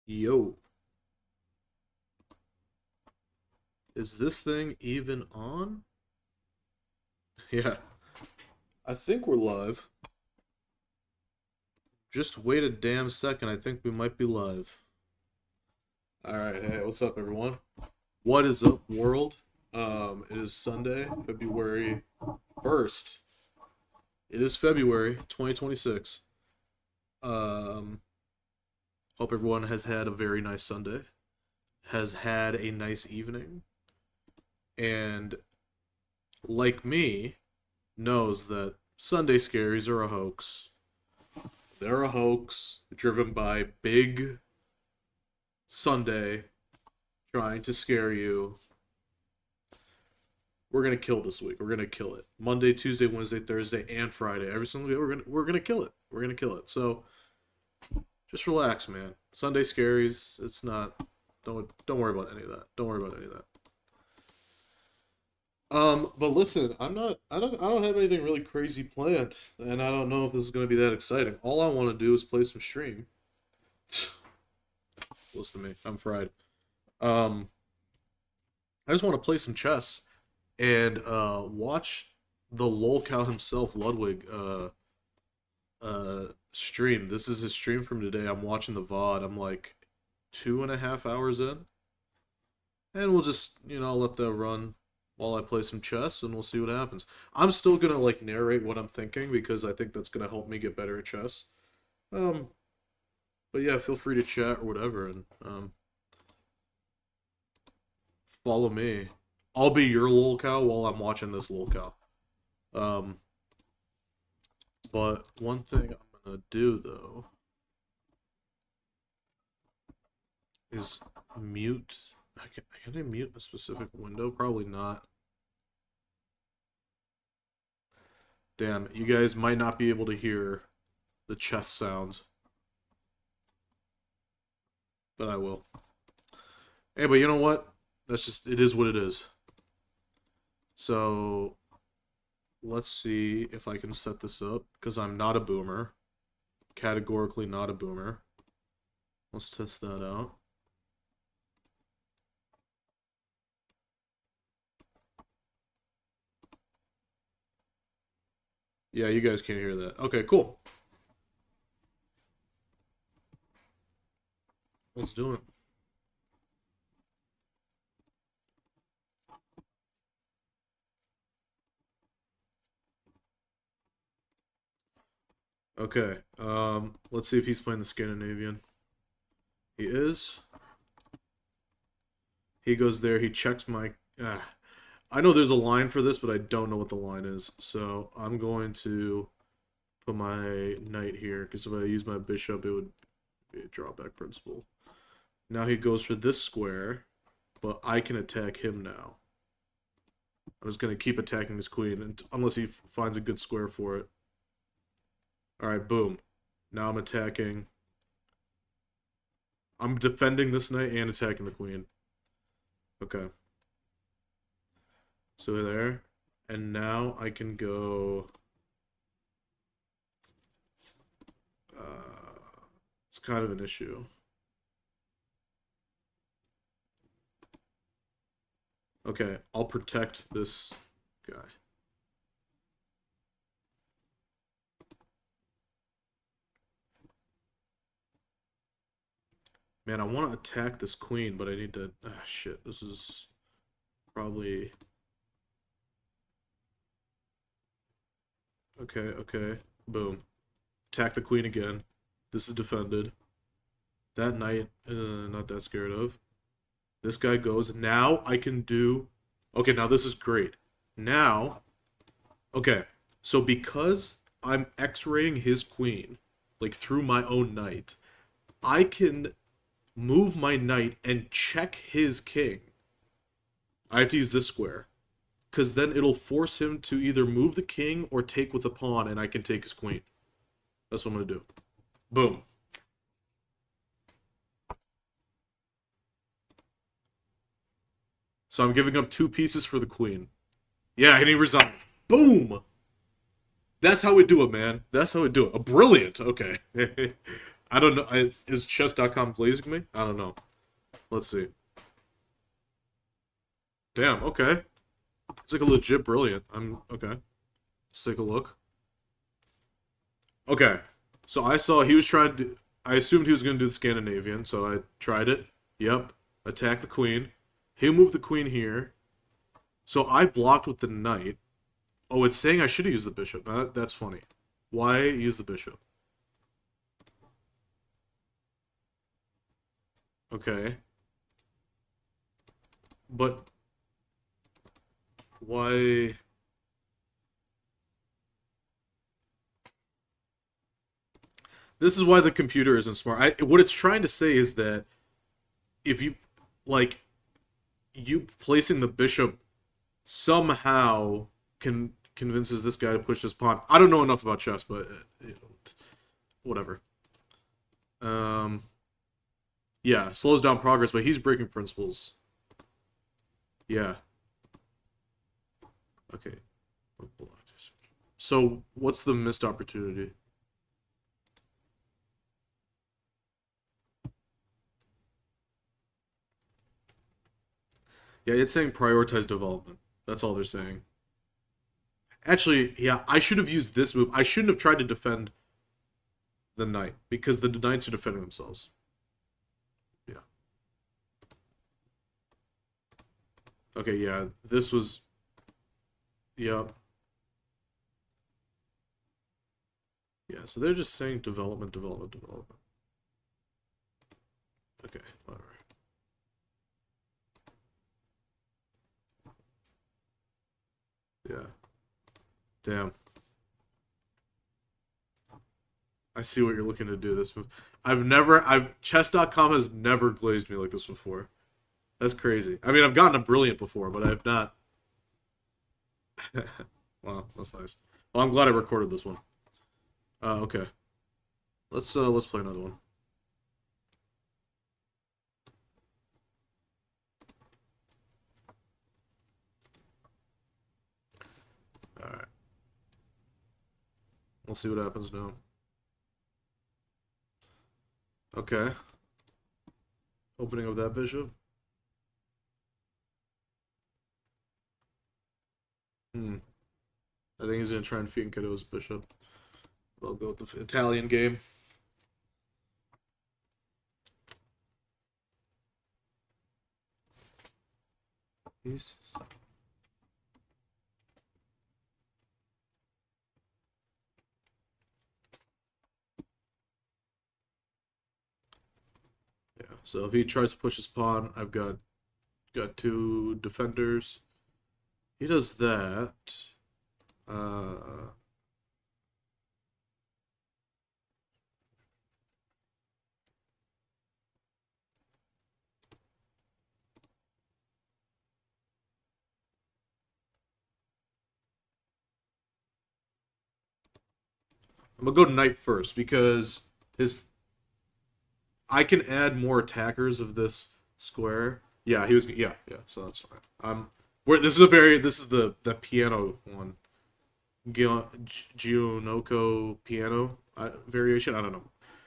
Yo, is this thing even on? Yeah, I think we're live. Just wait a damn second. I think we might be live. All right, hey, what's up, everyone? What is up, world? It is Sunday, February 1st. It is February 2026. Um, Hope everyone has had a very nice Sunday, has had a nice evening, and like me, knows that Sunday scaries are a hoax. They're a hoax driven by Big Sunday trying to scare you. We're gonna kill this week. We're gonna kill it. Monday, Tuesday, Wednesday, Thursday, and Friday. Every single day we're gonna kill it. We're gonna kill it. So just relax, man. Sunday scaries. It's not. Don't worry about any of that. Don't worry about any of that. But listen, I don't have anything really crazy planned, and I don't know if this is gonna be that exciting. All I want to do is play some stream. Listen to me, I'm fried. Um, I just want to play some chess and watch the lolcow himself, Ludwig, stream. This is his stream from today. I'm watching the VOD. I'm like 2.5 hours in, and we'll just I'll let that run while I play some chess, and we'll see what happens. I'm still gonna like narrate what I'm thinking because I think that's gonna help me get better at chess. Um, but yeah, feel free to chat or whatever, and follow me. I'll be your lolcow while I'm watching this lolcow. Um, but one thing I'm gonna do though is mute. Can I mute a specific window? Probably not. Damn, you guys might not be able to hear the chess sounds, but I will. Hey, but you know what? That's just, it is what it is. So, let's see if I can set this up, because I'm not a boomer. Categorically not a boomer. Let's test that out. Yeah, you guys can't hear that. Okay, cool. Let's do it. Okay, let's see if he's playing the Scandinavian. He is. He goes there, he checks my... I know there's a line for this, but I don't know what the line is. So I'm going to put my knight here, because if I use my bishop, it would be a drawback principle. Now he goes for this square, but I can attack him now. I'm just going to keep attacking his queen, unless he finds a good square for it. Alright, boom. Now I'm attacking. I'm defending this knight and attacking the queen. Okay. So there. And now I can go... it's kind of an issue. Okay, I'll protect this guy. Man, I want to attack this queen, but I need to... Ah, shit. This is probably... Okay, okay. Boom. Attack the queen again. This is defended. That knight, not that scared of. This guy goes. Now I can do... Okay, now this is great. Now... Okay, so because I'm X-raying his queen, like through my own knight, I can move my knight and check his king. I have to use this square. Because then it'll force him to either move the king or take with a pawn, and I can take his queen. That's what I'm going to do. Boom. So I'm giving up 2 pieces for the queen. Yeah, and he resigns. Boom! That's how we do it, man. That's how we do it. Brilliant. Okay. I don't know. Is chess.com glazing me? I don't know. Let's see. Damn, okay. It's like a legit brilliant. I'm okay. Let's take a look. Okay. So I saw he was trying to. I assumed he was going to do the Scandinavian, so I tried it. Yep. Attack the queen. He moved the queen here. So I blocked with the knight. Oh, it's saying I should have used the bishop. That's funny. Why use the bishop? Okay. But why? This is why the computer isn't smart. What it's trying to say is that if you like you placing the bishop somehow convinces this guy to push this pawn. I don't know enough about chess, but you know, whatever. Um, yeah, slows down progress, but he's breaking principles. Yeah. Okay. So what's the missed opportunity? Yeah, it's saying prioritize development. That's all they're saying. Actually, yeah, I should have used this move. I shouldn't have tried to defend the knight because the knights are defending themselves. Yeah. Okay, yeah, this was. Yeah. Yeah, so they're just saying development, development, development. Okay, whatever. Yeah. Damn. I see what you're looking to do this move. Chess.com has never glazed me like this before. That's crazy. I mean, I've gotten a brilliant before, but I've not. Wow, that's nice. Well, I'm glad I recorded this one. Okay. Let's play another one. All right. We'll see what happens now. Okay. Opening of that bishop. Hmm. I think he's gonna try and fianchetto his bishop. But I'll go with the Italian game. He's... Yeah. So if he tries to push his pawn, I've got two defenders. He does that. Uh, I'm gonna go knight first because his I can add more attackers of this square. Yeah, he was. Yeah, yeah. So that's fine. Where this is the piano one, Gionoko piano variation. I don't know.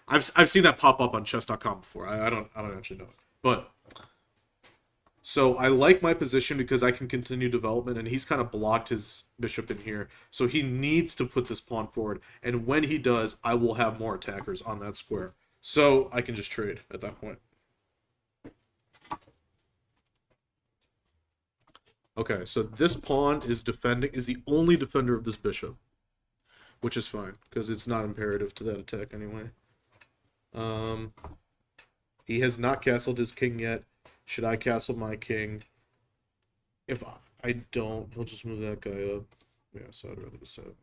I've seen that pop up on chess.com before. I don't actually know it, but so I like my position because I can continue development, and he's kind of blocked his bishop in here. So he needs to put this pawn forward, and when he does, I will have more attackers on that square. So I can just trade at that point. Okay, so this pawn is the only defender of this bishop, which is fine because it's not imperative to that attack anyway. Um, he has not castled his king yet. Should I castle my king? If I don't, he'll just move that guy up. Yeah, so I'd rather just set up.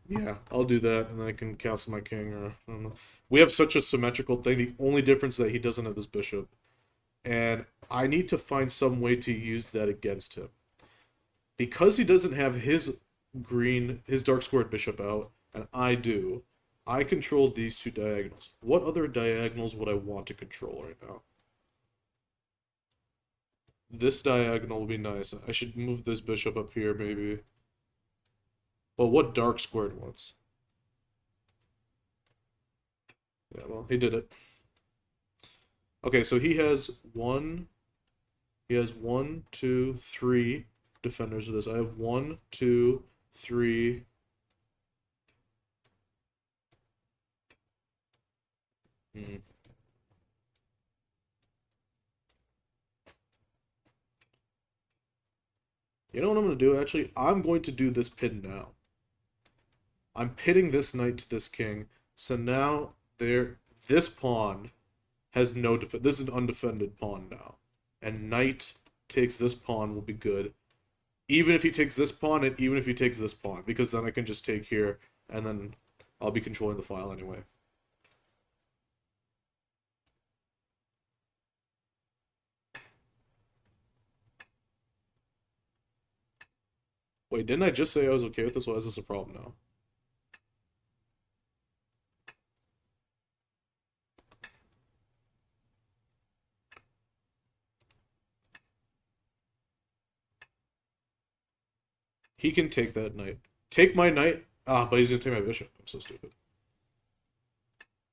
Yeah, I'll do that, and I can castle my king, or I don't know. We have such a symmetrical thing. The only difference is that he doesn't have this bishop, and I need to find some way to use that against him because he doesn't have his dark squared bishop out, and I do. I control these two diagonals. What other diagonals would I want to control right now? This diagonal would be nice. I should move this bishop up here, maybe. But what dark squared ones? Yeah, well, he did it. Okay, so he has one, two, three defenders of this. I have one, two, three. Hmm. You know what I'm going to do, actually? I'm going to do this pin now. I'm pitting this knight to this king. So now this pawn has no defense. This is an undefended pawn now. And knight takes this pawn will be good. Even if he takes this pawn and even if he takes this pawn. Because then I can just take here and then I'll be controlling the file anyway. Wait, didn't I just say I was okay with this? Why is this a problem now? He can take that knight. Take my knight. Ah, but he's gonna take my bishop. I'm so stupid.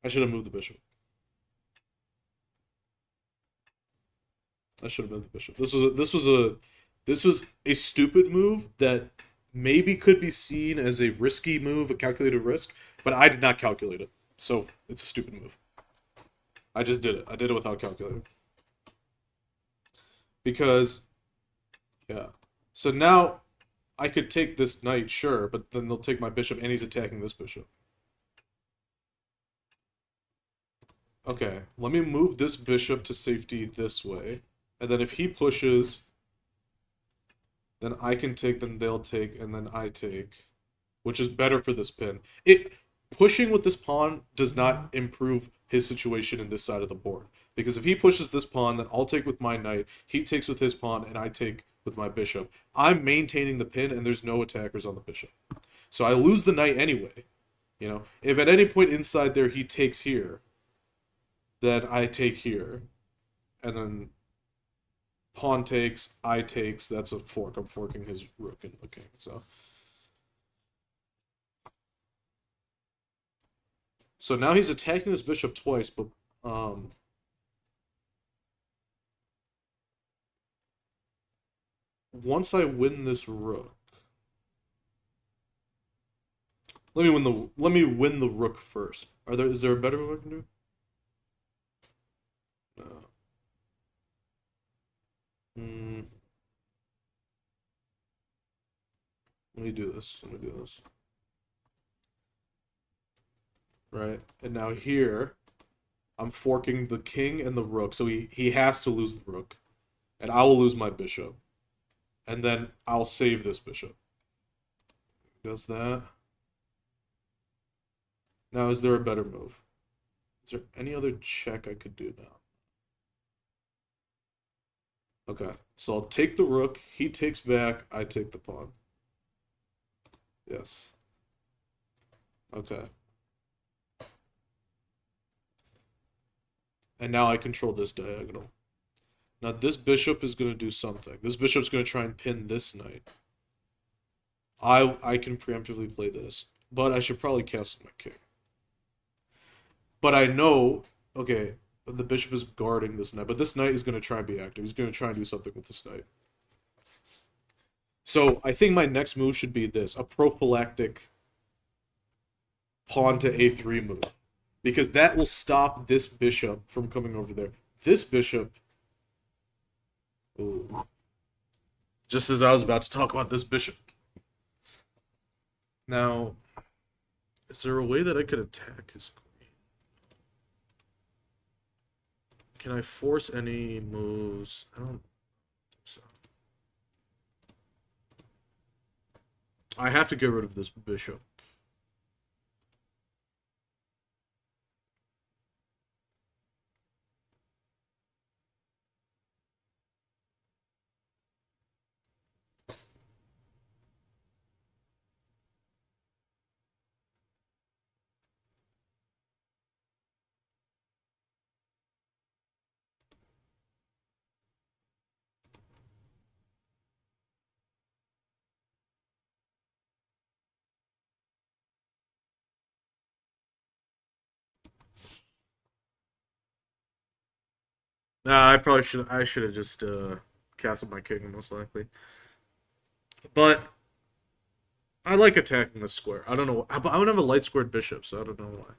I should have moved the bishop. I should have moved the bishop. This was a stupid move that maybe could be seen as a risky move, a calculated risk, but I did not calculate it. So it's a stupid move. I just did it. I did it without calculating. Because yeah. So now I could take this knight, sure, but then they'll take my bishop and he's attacking this bishop. Okay, let me move this bishop to safety this way. And then if he pushes, then I can take, then they'll take, and then I take, which is better for this pin. Pushing with this pawn does not improve his situation in this side of the board. Because if he pushes this pawn, then I'll take with my knight, he takes with his pawn, and I take with my bishop. I'm maintaining the pin, and there's no attackers on the bishop. So I lose the knight anyway. You know, if at any point inside there he takes here, then I take here, and then pawn takes, I takes. That's a fork. I'm forking his rook and the king. So now he's attacking his bishop twice, but once I win this rook, let me win the rook first. Is there a better move I can do? No. Hmm. Let me do this. Let me do this. Right, and now here, I'm forking the king and the rook, so he has to lose the rook, and I will lose my bishop, and then I'll save this bishop. Does that? Now, is there a better move? Is there any other check I could do now? Okay, so I'll take the rook, he takes back, I take the pawn. Yes. Okay. And now I control this diagonal. Now this bishop is going to do something. This bishop's going to try and pin this knight. I can preemptively play this, but I should probably castle my king. But I know, okay, the bishop is guarding this knight, but this knight is going to try and be active. He's going to try and do something with this knight. So I think my next move should be this, a prophylactic pawn to a3 move. Because that will stop this bishop from coming over there. This bishop... Ooh. Just as I was about to talk about this bishop. Now, is there a way that I could attack his queen? Can I force any moves? I don't think so. I have to get rid of this bishop. Nah, I should have just castled my king most likely. But I like attacking the square. I don't know. But I don't have a light squared bishop, so I don't know why.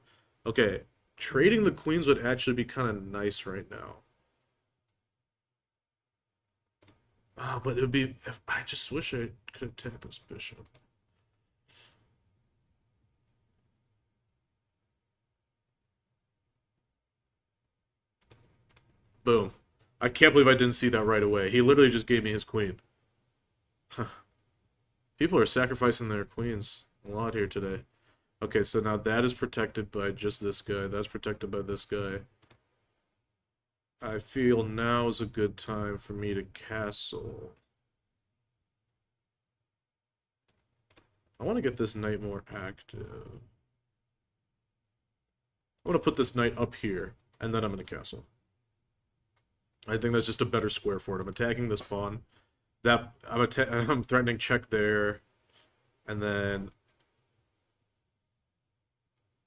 Okay, trading the queens would actually be kind of nice right now. But it would be. If, I just wish I could attack this bishop. Boom. I can't believe I didn't see that right away. He literally just gave me his queen. People are sacrificing their queens a lot here today. Okay, so now that is protected by just this guy. That's protected by this guy. I feel now is a good time for me to castle. I want to get this knight more active. I want to put this knight up here, and then I'm going to castle. I think that's just a better square for it. I'm attacking this pawn. I'm threatening check there, and then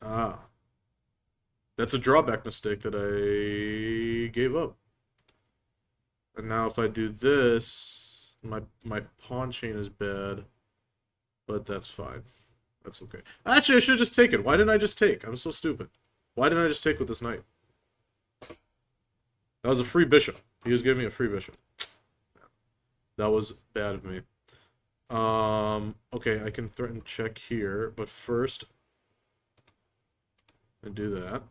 ah, that's a drawback mistake that I gave up. And now if I do this, my pawn chain is bad, but that's fine. That's okay. Actually, I should have just taken. Why didn't I just take? I'm so stupid. Why didn't I just take with this knight? That was a free bishop. He was giving me a free bishop. That was bad of me. Okay, I can threaten check here, but first, I do that.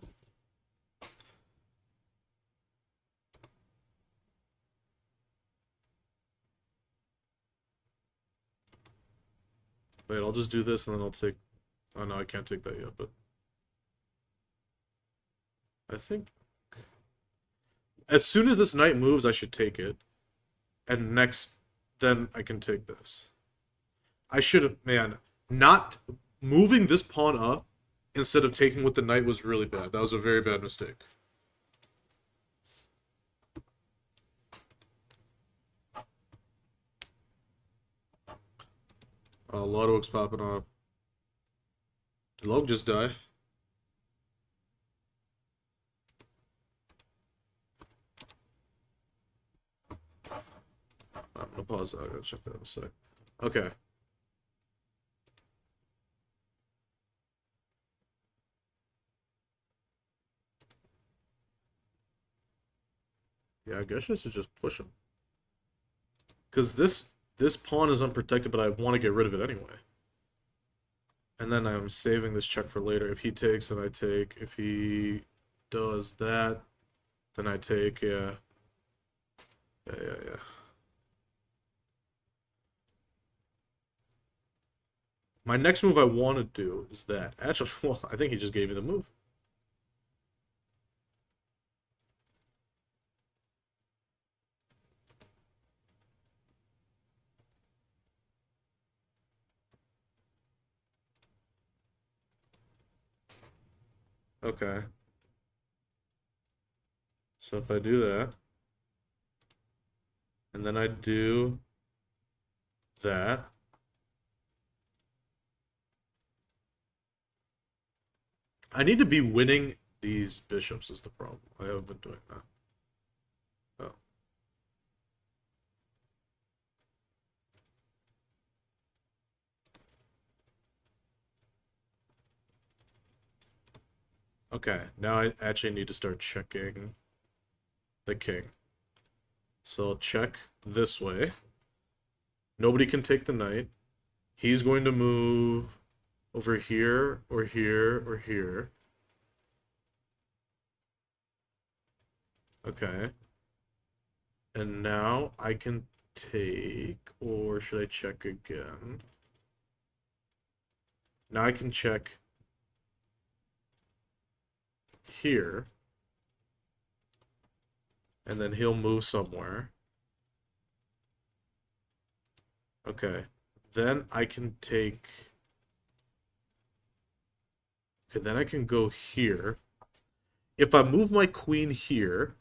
Wait, I'll just do this and then I'll take... Oh no, I can't take that yet, but... I think... As soon as this knight moves, I should take it. And next, then I can take this. I should have... Man, not moving this pawn up instead of taking with the knight was really bad. That was a very bad mistake. A lot of HOAX popping up. Did Log just die? I'm gonna pause that. I gotta check that in a sec. Okay. Yeah, I guess I should just push him. Because this pawn is unprotected, but I want to get rid of it anyway. And then I'm saving this check for later. If he takes, then I take. If he does that, then I take. Yeah. Yeah. My next move I want to do is that. Actually, well, I think he just gave me the move. Okay. So if I do that, and then I do that, I need to be winning these bishops is the problem. I haven't been doing that. Oh. Okay, now I actually need to start checking the king. So I'll check this way. Nobody can take the knight. He's going to move over here, or here, or here. Okay. And now I can take, or should I check again? Now I can check here. And then he'll move somewhere. Okay. Then I can take... Okay, then I can go here. If I move my queen here,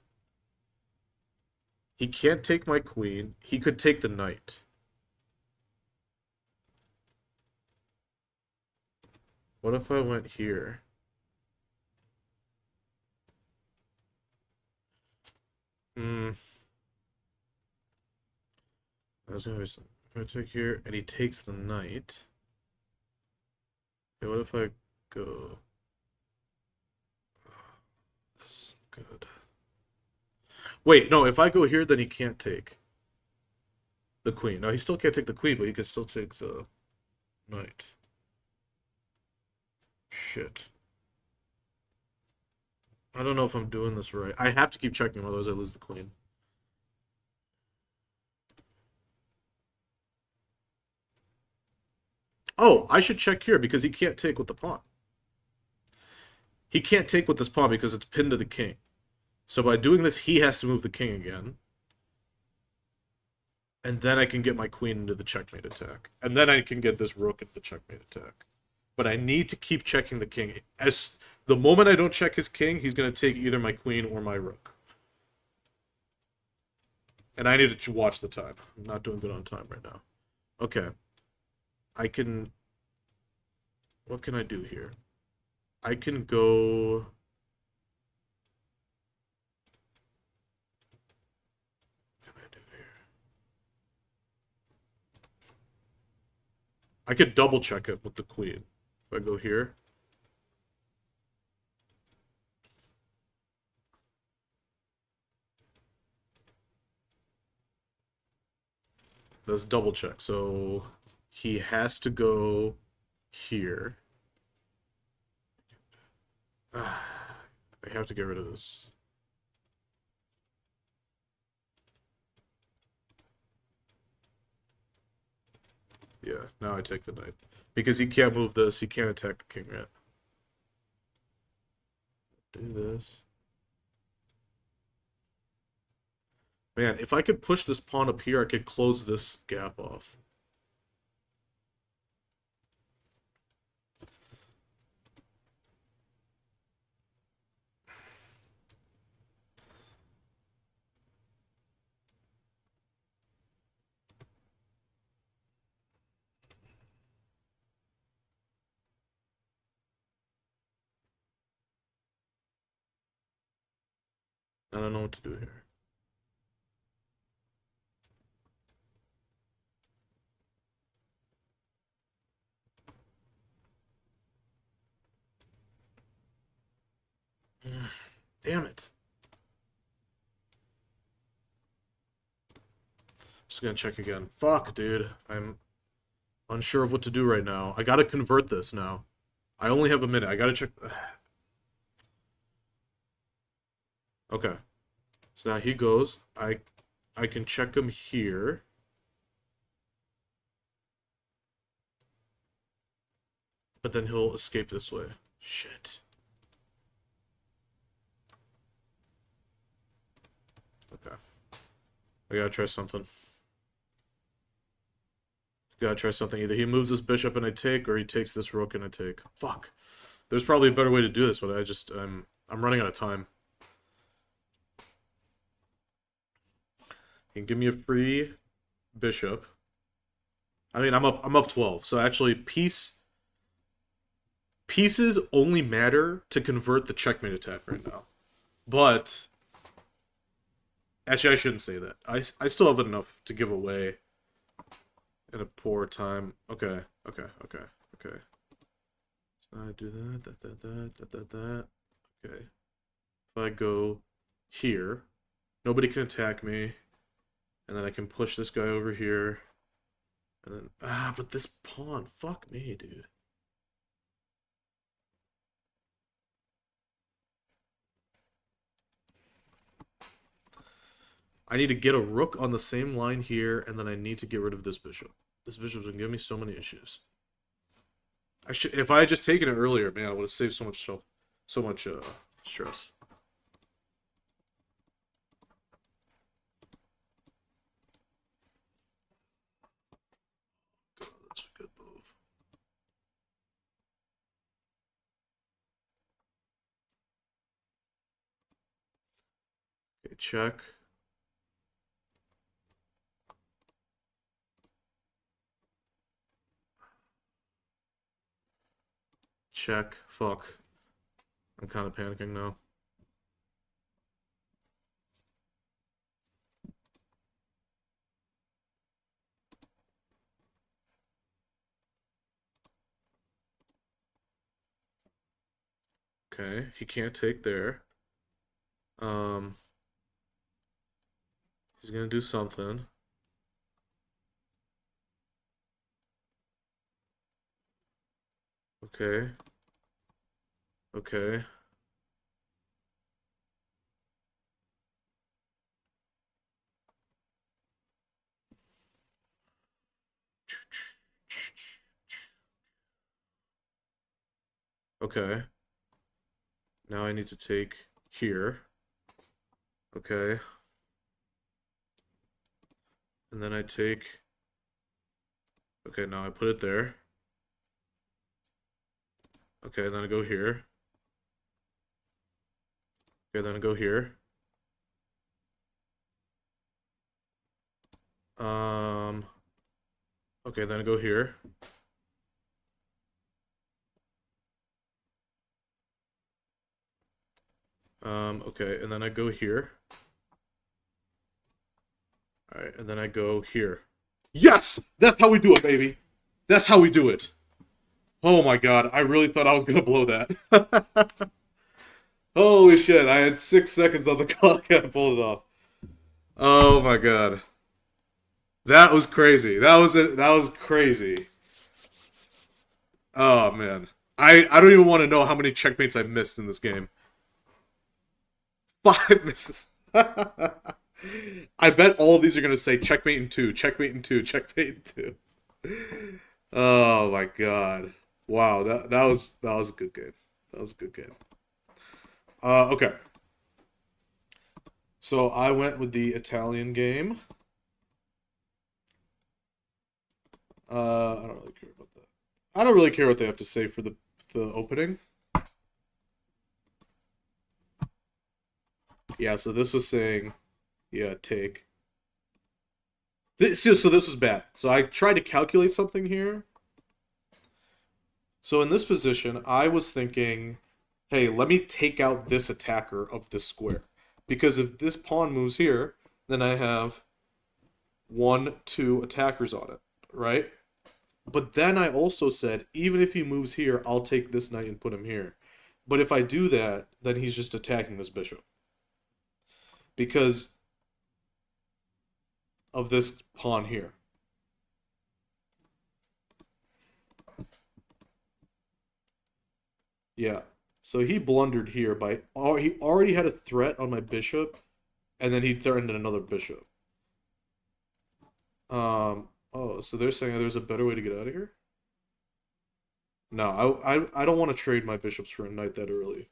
he can't take my queen. He could take the knight. What if I went here? Hmm. That's gonna be some. If I take here and he takes the knight. Okay, what if I go? This is good. Wait, no. If I go here, then he can't take the queen. No, he still can't take the queen, but he can still take the knight. Shit. I don't know if I'm doing this right. I have to keep checking, otherwise I lose the queen. Oh, I should check here because he can't take with the pawn. He can't take with this pawn because it's pinned to the king. So by doing this, he has to move the king again. And then I can get my queen into the checkmate attack. And then I can get this rook into the checkmate attack. But I need to keep checking the king. As the moment I don't check his king, he's going to take either my queen or my rook. And I need to watch the time. I'm not doing good on time right now. Okay. I can... What can I do here? I can go... What can I do here? I could double check it with the queen. If I go here. That's double check. So he has to go here. I have to get rid of this. Yeah, now I take the knight. Because he can't move this, he can't attack the king yet. Do this. Man, if I could push this pawn up here, I could close this gap off. I don't know what to do here. Damn it. Just gonna check again. Fuck, dude. I'm unsure of what to do right now. I gotta convert this now. I only have a minute. I gotta check. Okay. So now he goes. I can check him here. But then he'll escape this way. Shit. Okay. I gotta try something. Gotta try something. Either he moves this bishop and I take, or he takes this rook and I take. Fuck. There's probably a better way to do this, but I'm running out of time. He can give me a free bishop. I mean, I'm up 12. So actually, pieces only matter to convert the checkmate attack right now. But actually, I shouldn't say that. I still have enough to give away in a poor time. Okay, okay, okay, okay. So I do that. Okay. If I go here, nobody can attack me. And then I can push this guy over here. And then, but this pawn, fuck me, dude. I need to get a rook on the same line here, and then I need to get rid of this bishop. This bishop's gonna give me so many issues. If I had just taken it earlier, man, I would have saved so much stress. God, that's a good move. Okay, check. Check. Fuck. I'm kind of panicking now. Okay, he can't take there. Um, he's gonna do something. Okay, okay. Okay. Now I need to take here. Okay. And then I take... Okay, now I put it there. Okay, then I go here. Okay, then I go here. Um... Okay, then I go here. Okay, and then I go here. Alright, and then I go here. Yes! That's how we do it, baby! That's how we do it! Oh my god, I really thought I was gonna blow that. Holy shit, I had 6 seconds on the clock and I pulled it off. Oh my god. That was crazy. That was it. That was crazy. Oh man. I don't even want to know how many checkmates I missed in this game. 5 misses. I bet all of these are gonna say checkmate in two, checkmate in two, checkmate in two. Oh my god. Wow, that was a good game. That was a good game. Okay. So I went with the Italian game. I don't really care about that. I don't really care what they have to say for the opening. Yeah, so this was saying, yeah, take. So this was bad. So I tried to calculate something here. So in this position, I was thinking, hey, let me take out this attacker of this square. Because if this pawn moves here, then I have 1, 2 attackers on it, right? But then I also said, even if he moves here, I'll take this knight and put him here. But if I do that, then he's just attacking this bishop. Because of this pawn here. Yeah. So he blundered here by... He already had a threat on my bishop, and then he threatened another bishop. Oh, so they're saying there's a better way to get out of here? No, I don't want to trade my bishops for a knight that early.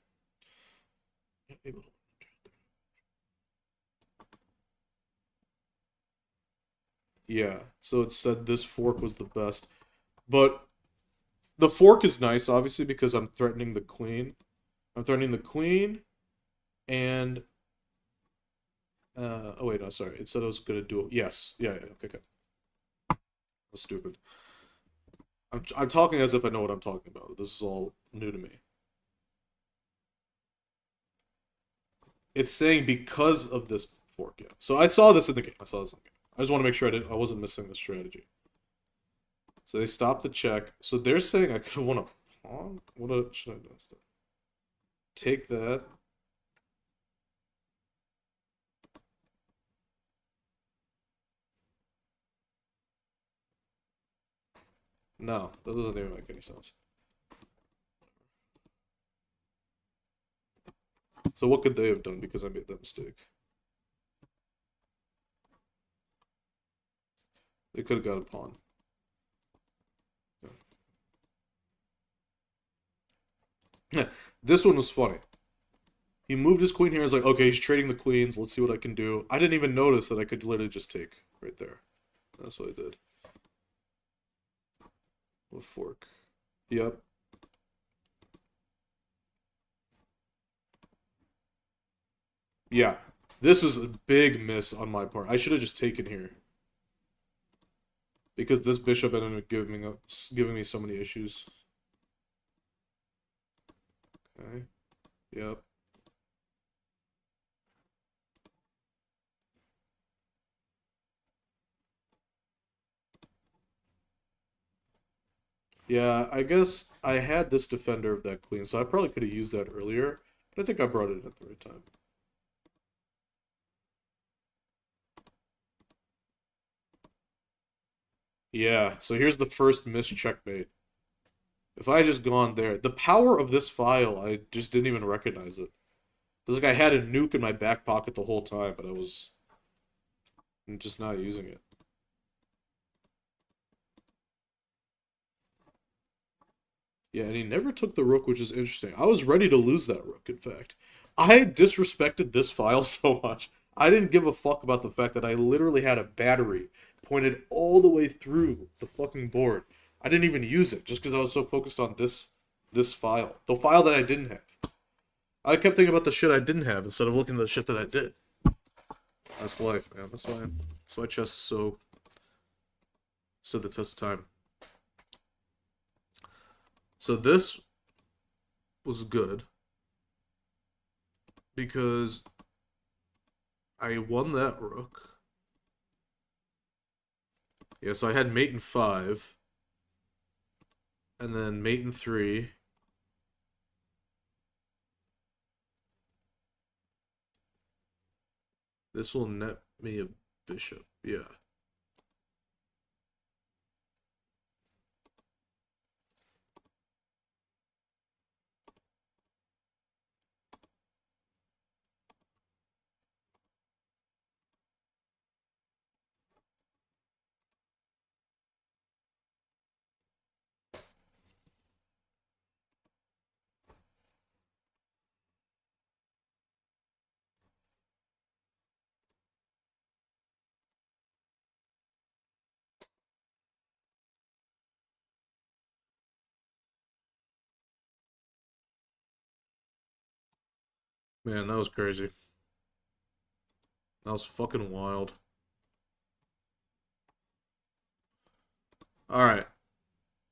Yeah, so it said this fork was the best. But the fork is nice, obviously, because I'm threatening the queen. I'm threatening the queen, and... oh, wait, no, sorry. It said I was going to do it. Yes. Yeah, yeah, okay, okay. That's stupid. I'm talking as if I know what I'm talking about. This is all new to me. It's saying because of this fork, yeah. So I saw this in the game. I saw this in the game. I just want to make sure I wasn't missing the strategy. So they stopped the check. So they're saying I could want a pawn? What should I do instead? Take that. No, that doesn't even make any sense. So what could they have done because I made that mistake? They could have got a pawn. Yeah. This one was funny. He moved his queen here. He's like, okay, he's trading the queens. Let's see what I can do. I didn't even notice that I could literally just take right there. That's what I did. With fork. Yep. Yeah. This was a big miss on my part. I should have just taken here. Because this bishop ended up giving me so many issues. Okay. Yep. Yeah, I guess I had this defender of that queen, so I probably could have used that earlier. But I think I brought it at the right time. Yeah, so here's the first missed checkmate. If I had just gone there, the power of this file, I just didn't even recognize it. It was like I had a nuke in my back pocket the whole time, but I was just not using it. Yeah, and he never took the rook, which is interesting. I was ready to lose that rook, in fact. I disrespected this file so much. I didn't give a fuck about the fact that I literally had a battery pointed all the way through the fucking board. I didn't even use it just because I was so focused on this file. The file that I didn't have. I kept thinking about the shit I didn't have instead of looking at the shit that I did. That's life, man. That's why chess is so stood the test of time. So this was good because I won that rook. Yeah, so I had mate in 5, and then mate in 3. This will net me a bishop. Yeah. Man, that was crazy. That was fucking wild. Alright.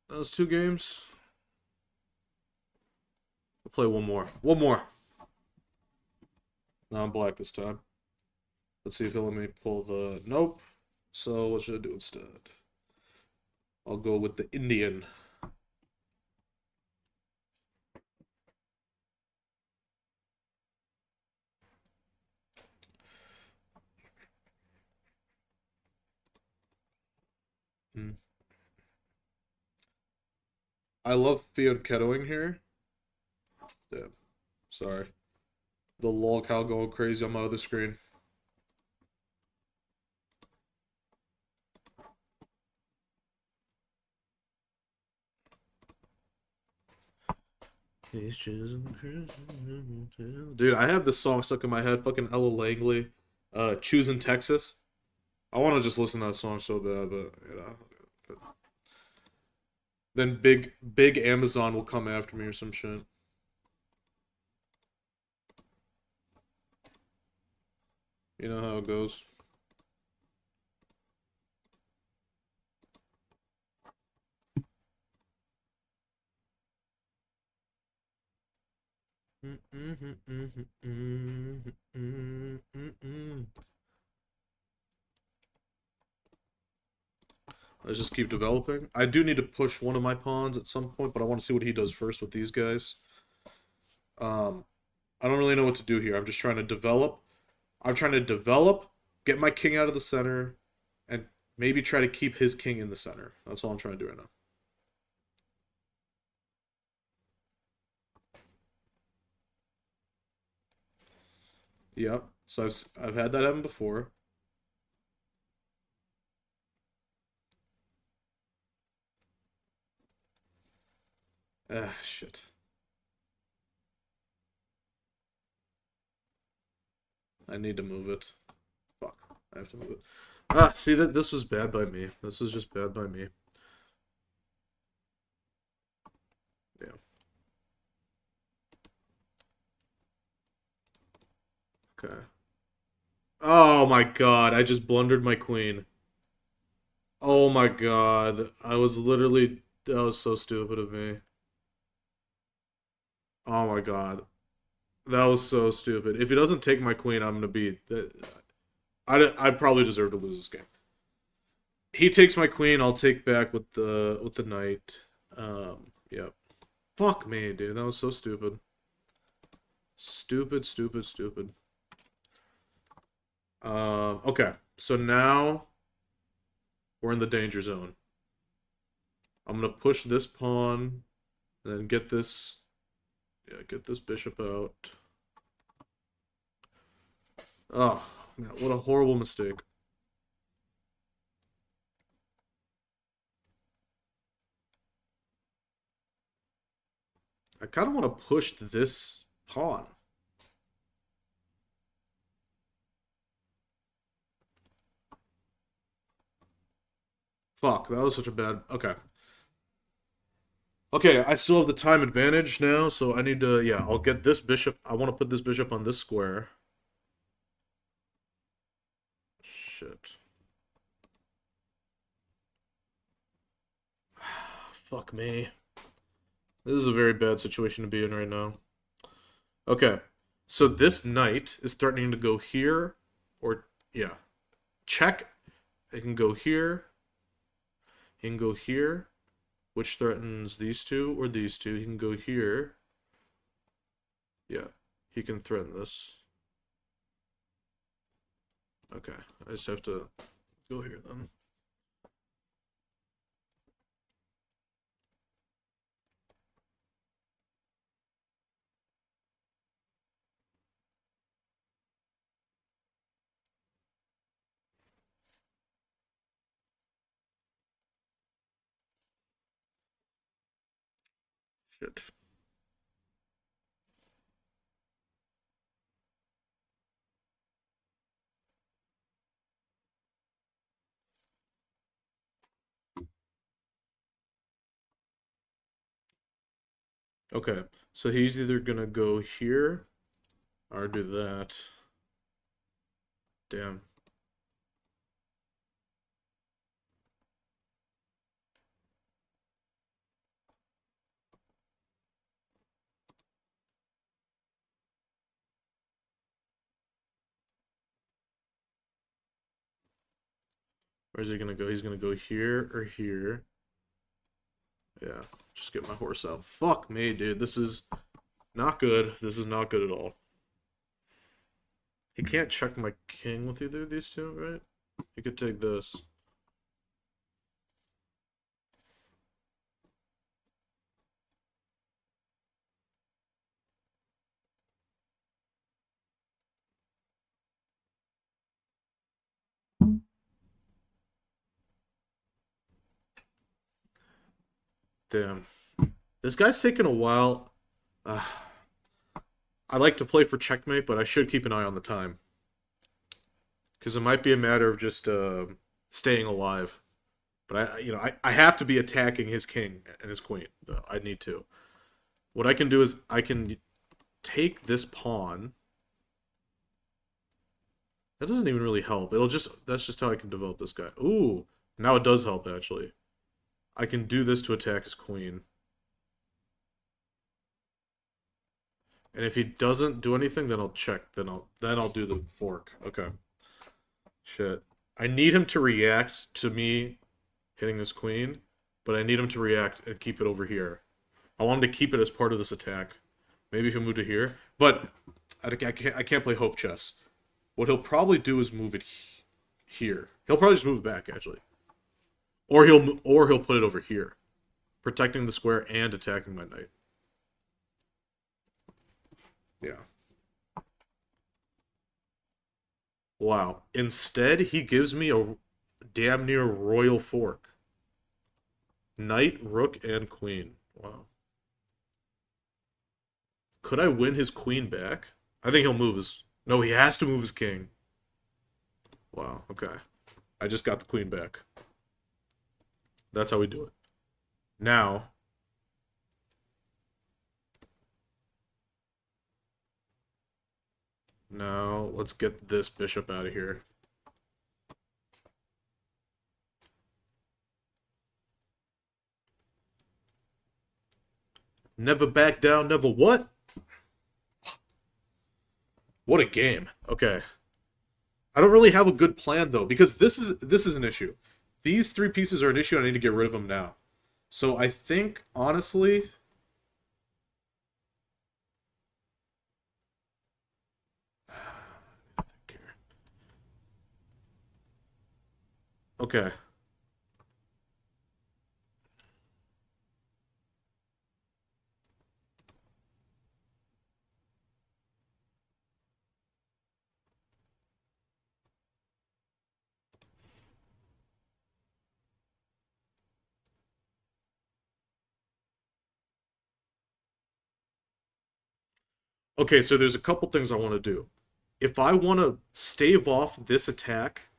That was 2 games. We'll play one more. One more. No, I'm black this time. Let's see if he'll let me pull the... Nope. So what should I do instead? I'll go with the Indian. Hmm. I love fianchettoing here. Damn. Sorry. The lol cow going crazy on my other screen. He's choosing. Dude, I have this song stuck in my head. Fucking Ella Langley. Choosing Texas. I want to just listen to that song so bad, but you know. Then big Amazon will come after me or some shit. You know how it goes. Let's just keep developing. I do need to push one of my pawns at some point, but I want to see what he does first with these guys. Um, I don't really know what to do here. I'm just trying to develop. I'm trying to develop, get my king out of the center, and maybe try to keep his king in the center. That's all I'm trying to do right now. Yep. So I've had that happen before. Ah, shit. I need to move it. Fuck. I have to move it. Ah, see that this was bad by me. This was just bad by me. Yeah. Okay. Oh my god, I just blundered my queen. Oh my god. I was literally that was so stupid of me. Oh my god. That was so stupid. If he doesn't take my queen, I'm gonna be I probably deserve to lose this game. He takes my queen, I'll take back with the knight. Yep. Fuck me, dude. That was so stupid. Stupid, stupid, stupid. Okay. So now we're in the danger zone. I'm gonna push this pawn, and then get this, yeah, get this bishop out. Oh, man, what a horrible mistake. I kind of want to push this pawn. Fuck, that was such a bad... Okay. Okay, I still have the time advantage now, so I need to... Yeah, I'll get this bishop. I want to put this bishop on this square. Shit. Fuck me. This is a very bad situation to be in right now. Okay, so this knight is threatening to go here, or... Yeah. Check. It can go here. He can go here, which threatens these two or these two. He can go here. Yeah, he can threaten this. Okay, I just have to go here then. Shit. Okay, so he's either gonna go here or do that. Damn. Where's he gonna go? He's gonna go here or here. Yeah, just get my horse out. Fuck me, dude. This is not good. This is not good at all. He can't check my king with either of these two, right? He could take this. Damn. This guy's taking a while. I like to play for checkmate, but I should keep an eye on the time. Because it might be a matter of just staying alive. But I have to be attacking his king and his queen. I need to. What I can do is I can take this pawn. That doesn't even really help. That's just how I can develop this guy. Ooh, now it does help actually. I can do this to attack his queen. And if he doesn't do anything, then I'll check. Then I'll do the fork. Okay. Shit. I need him to react to me hitting this queen, but I need him to react and keep it over here. I want him to keep it as part of this attack. Maybe if he move to here, but I can't play hope chess. What he'll probably do is move it here. He'll probably just move it back actually, or he'll put it over here, protecting the square and attacking my knight. Yeah. Wow. Instead, he gives me a damn near royal fork. Knight, rook, and queen. Wow. Could I win his queen back? I think he'll move his... No, he has to move his king. Wow, okay. I just got the queen back. That's how we do it. Now... Now, let's get this bishop out of here. Never back down, never what? What a game. Okay. I don't really have a good plan though, because this is an issue. These three pieces are an issue, and I need to get rid of them now. So I think, honestly... Okay. Okay, so there's a couple things I want to do. If I want to stave off this attack,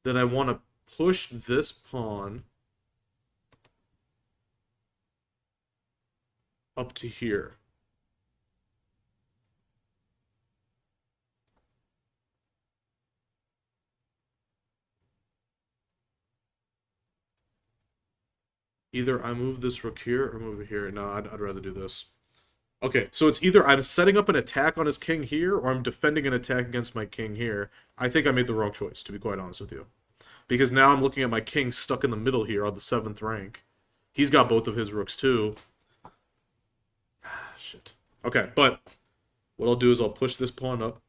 then I want to push this pawn up to here. Either I move this rook here or move it here. No, I'd rather do this. Okay, so it's either I'm setting up an attack on his king here or I'm defending an attack against my king here. I think I made the wrong choice, to be quite honest with you. Because now I'm looking at my king stuck in the middle here on the 7th rank. He's got both of his rooks too. Ah, shit. Okay, but what I'll do is I'll push this pawn up.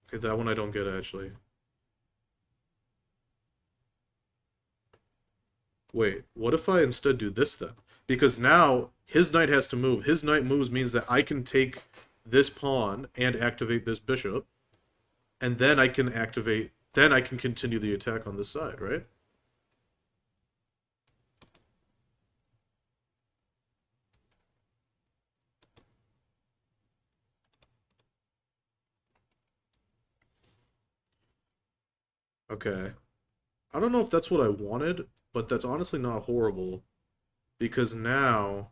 Okay, that one I don't get actually. Wait, what if I instead do this then? Because now his knight has to move. His knight moves means that I can take this pawn and activate this bishop, and then I can activate, then I can continue the attack on this side, right? Okay. I don't know if that's what I wanted, but that's honestly not horrible, because now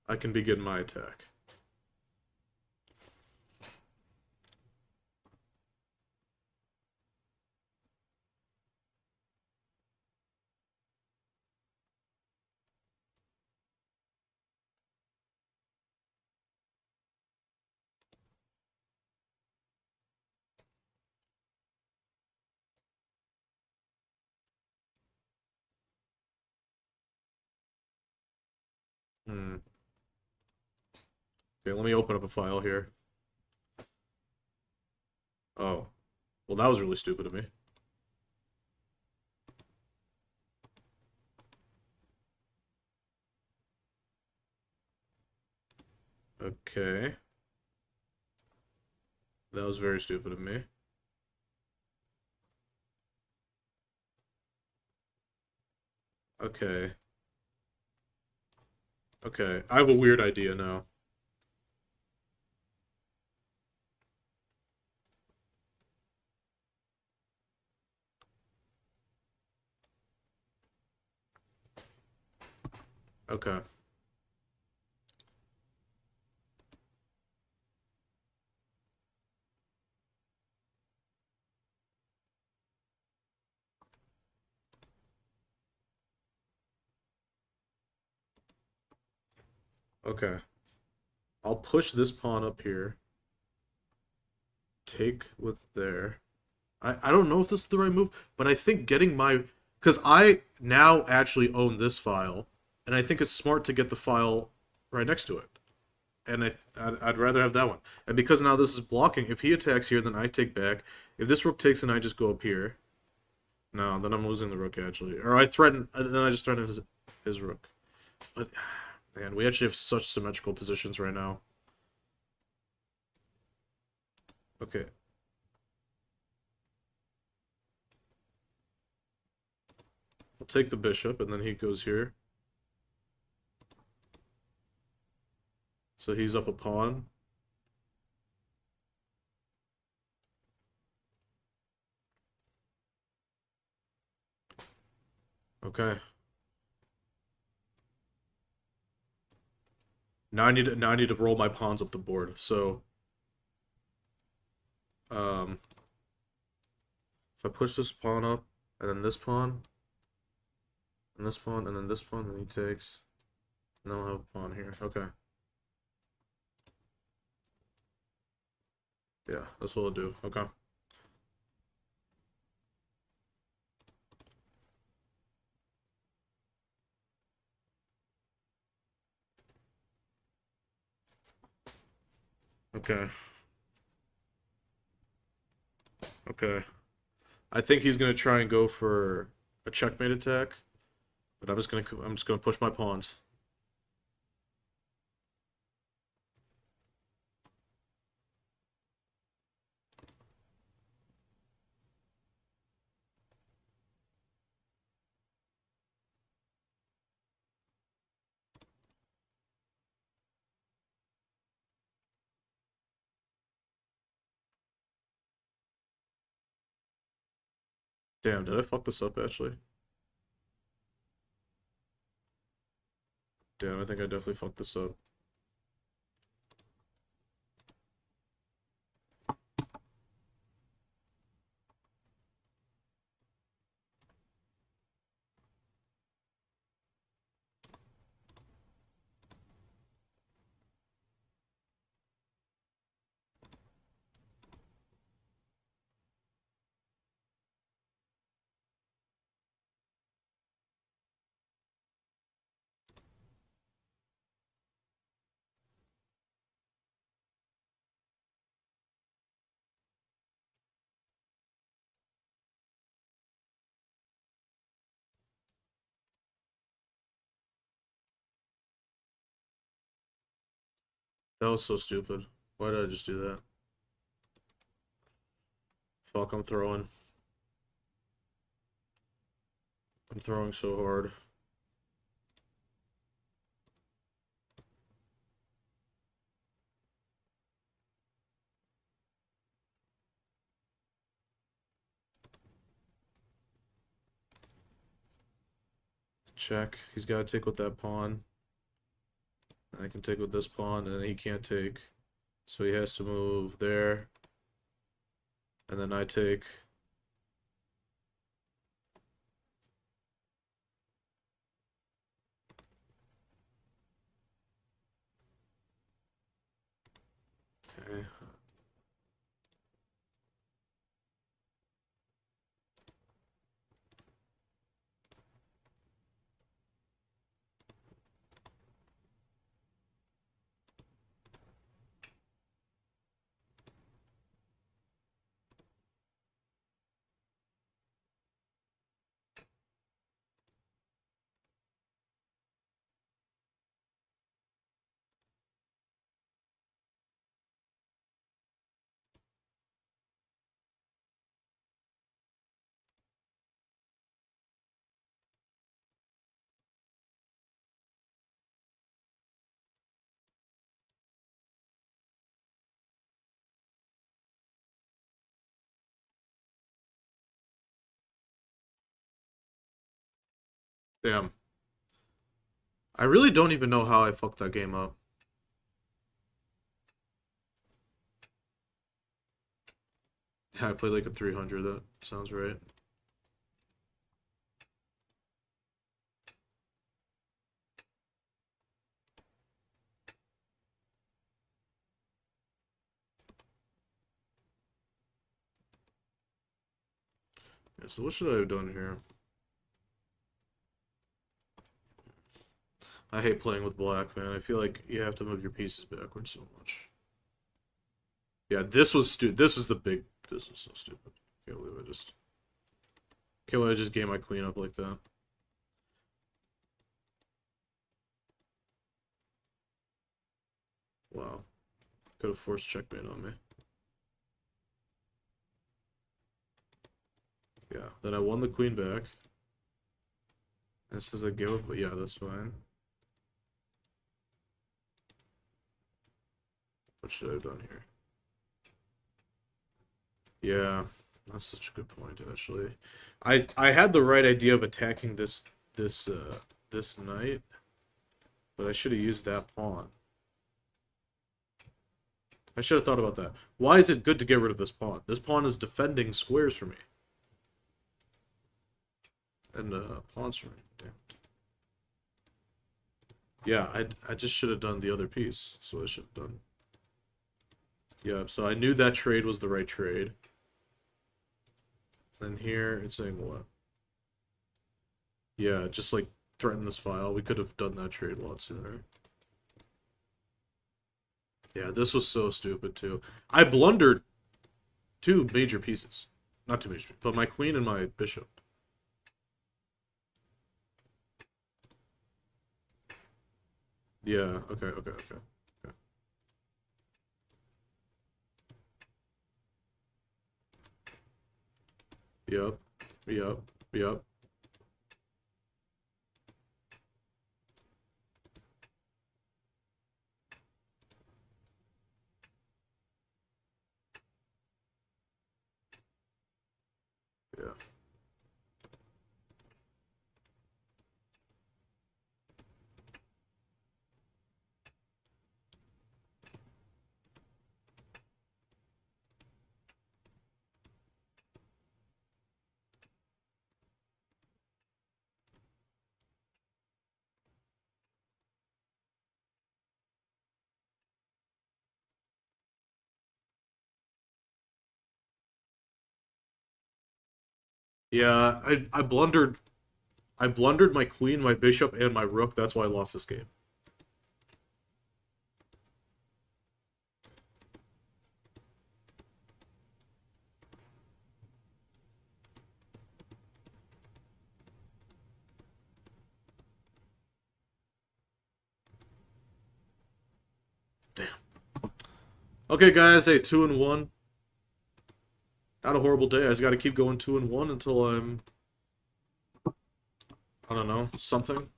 I can begin my attack. Hmm. Okay, let me open up a file here. Oh. Well, that was really stupid of me. Okay. That was very stupid of me. Okay. Okay. I have a weird idea now. Okay. Okay. I'll push this pawn up here. Take with there. I don't know if this is the right move, but I think getting my... Because I now actually own this file, and I think it's smart to get the file right next to it. And I'd rather have that one. And because now this is blocking, if he attacks here, then I take back. If this rook takes and I just go up here, no, then I'm losing the rook actually. Or I threaten, then I just threaten his rook. But, man, we actually have such symmetrical positions right now. Okay. I'll take the bishop, and then he goes here. So he's up a pawn. Okay. Now I need to roll my pawns up the board. So, um, if I push this pawn up, and then this pawn, and this pawn, and then this pawn, then he takes. And then I'll have a pawn here. Okay. Yeah, that's what I'll do. Okay. Okay. Okay. I think he's gonna try and go for a checkmate attack, but I'm just gonna push my pawns. Damn, did I fuck this up actually? Damn, I think I definitely fucked this up. That was so stupid. Why did I just do that? Fuck, I'm throwing. I'm throwing so hard. Check. He's got to take with that pawn. I can take with this pawn, and he can't take. So he has to move there. And then I take. Okay. Damn. I really don't even know how I fucked that game up. Yeah, I played like a 300. That sounds right. Yeah, so what should I have done here? I hate playing with black, man. I feel like you have to move your pieces backwards so much. Yeah, this was This was the big. This was so stupid. Can't believe I just. Can't believe I just gave my queen up like that. Wow. Could have forced checkmate on me. Yeah. Then I won the queen back. It says I gave up, but yeah, that's fine. What should I have done here? Yeah, that's such a good point, actually. I had the right idea of attacking this knight, but I should have used that pawn. I should have thought about that. Why is it good to get rid of this pawn? This pawn is defending squares for me. And pawns for me. Damn. Yeah, I just should have done the other piece. So I should have done. Yeah, so I knew that trade was the right trade. Then here it's saying what? Yeah, just like threaten this file. We could have done that trade a lot sooner. Yeah, this was so stupid too. I blundered two major pieces. Not two major pieces, but my queen and my bishop. Yeah, okay. Yep, yep, yep. Yeah. Yeah, I blundered my queen, my bishop, and my rook. That's why I lost this game. Damn. Okay, guys, hey, 2-1. Not a horrible day. I just gotta keep going 2-1 until I'm, I don't know, something.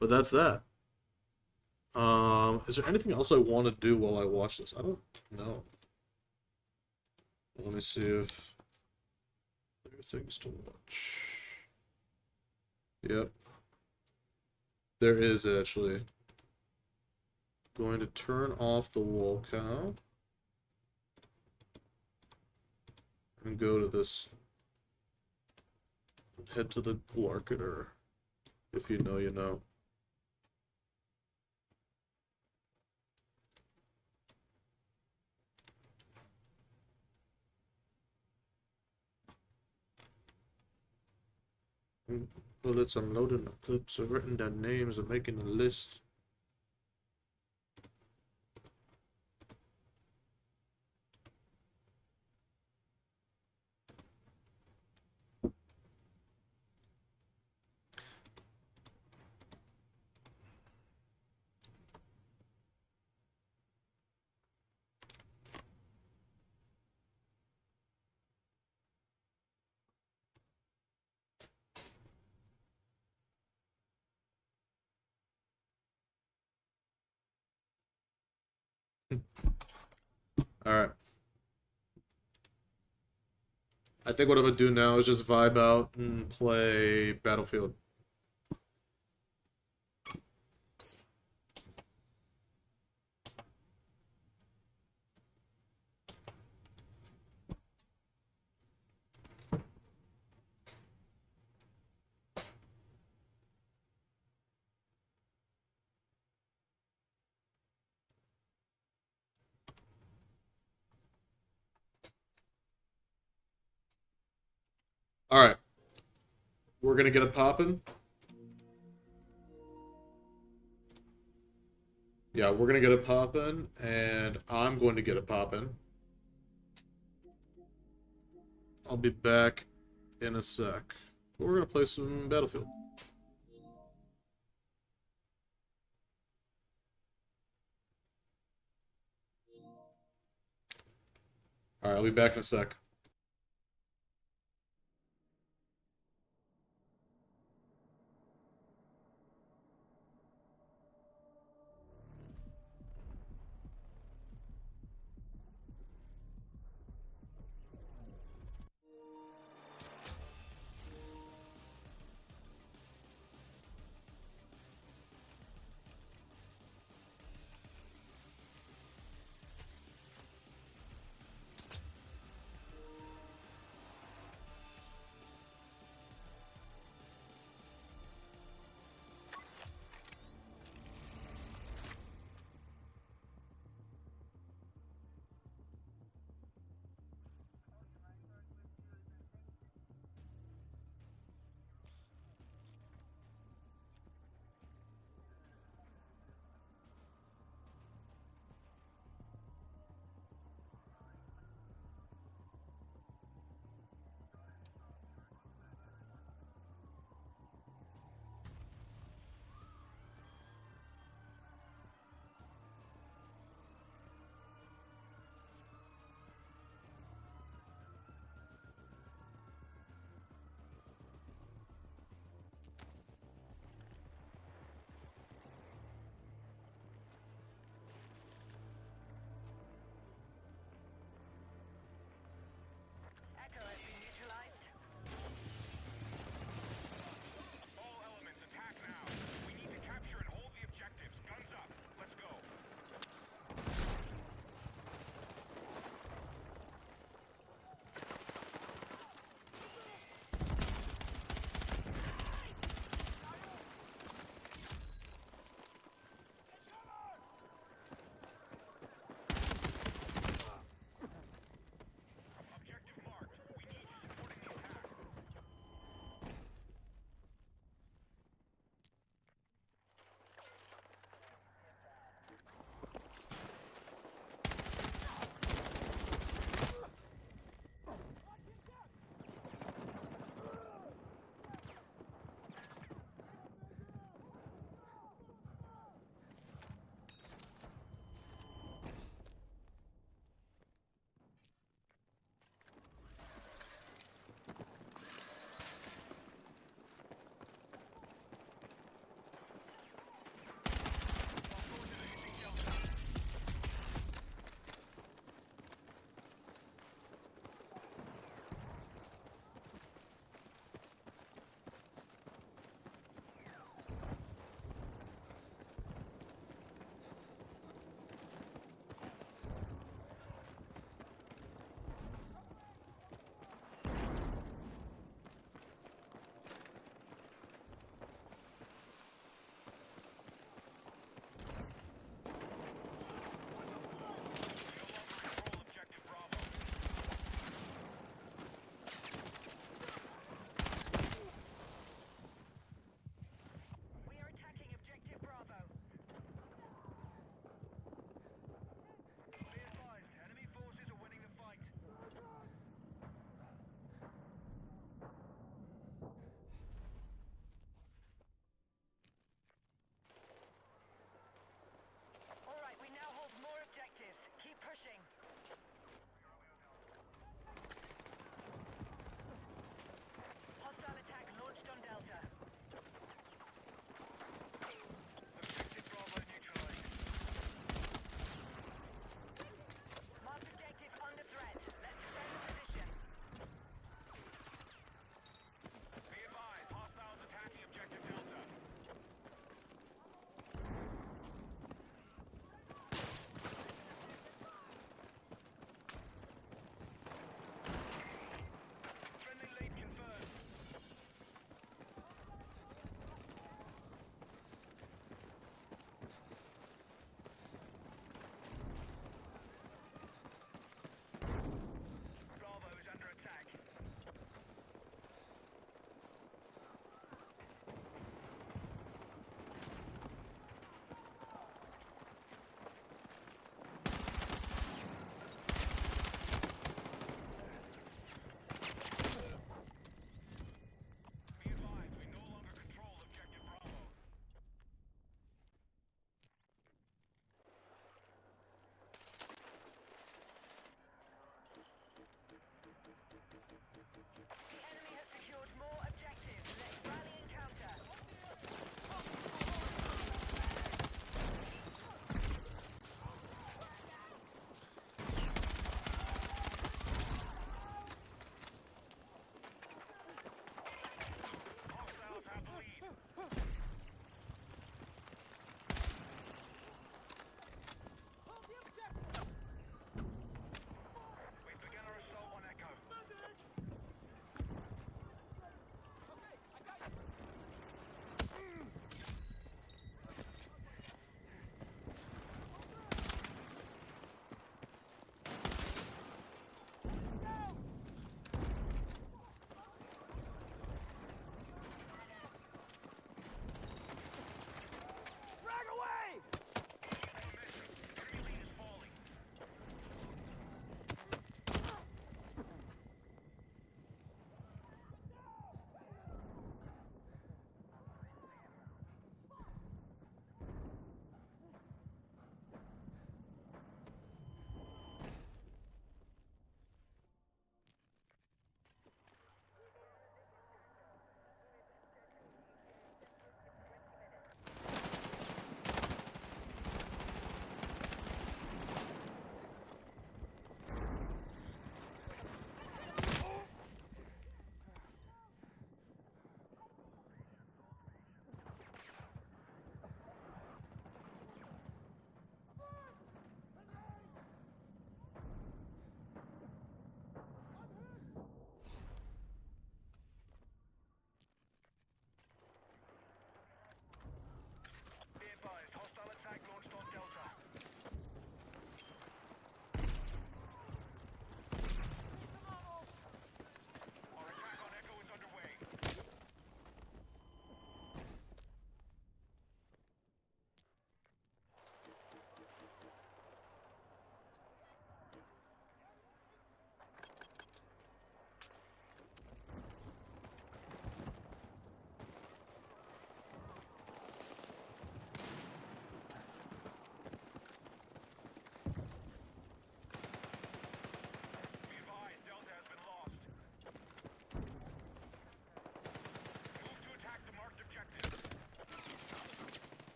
But that's that. Is there anything else I want to do while I watch this? I don't know. Let me see if there are things to watch. Yep, there is actually. Going to turn off the wall cow and go to this. Head to the Glarketer. If you know, you know. Bullets unloading the clips. I've written down names. I'm making a list. Alright. I think what I'm gonna do now is just vibe out and play Battlefield. Alright. We're gonna get it poppin'. Yeah, we're gonna get it poppin', and I'm going to get it poppin'. I'll be back in a sec. We're gonna play some Battlefield. Alright, I'll be back in a sec.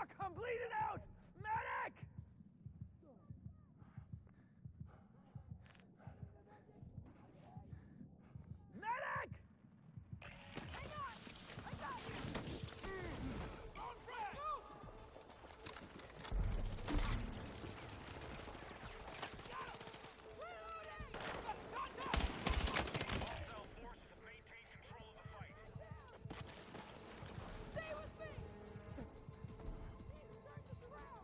Fuck! I'm bleeding out! Medic! Medic! Hang on! I got you! On front! Go! Got him! Reloading! Contact! All forces have maintained control of the fight. Stay with me! Need to search the surround!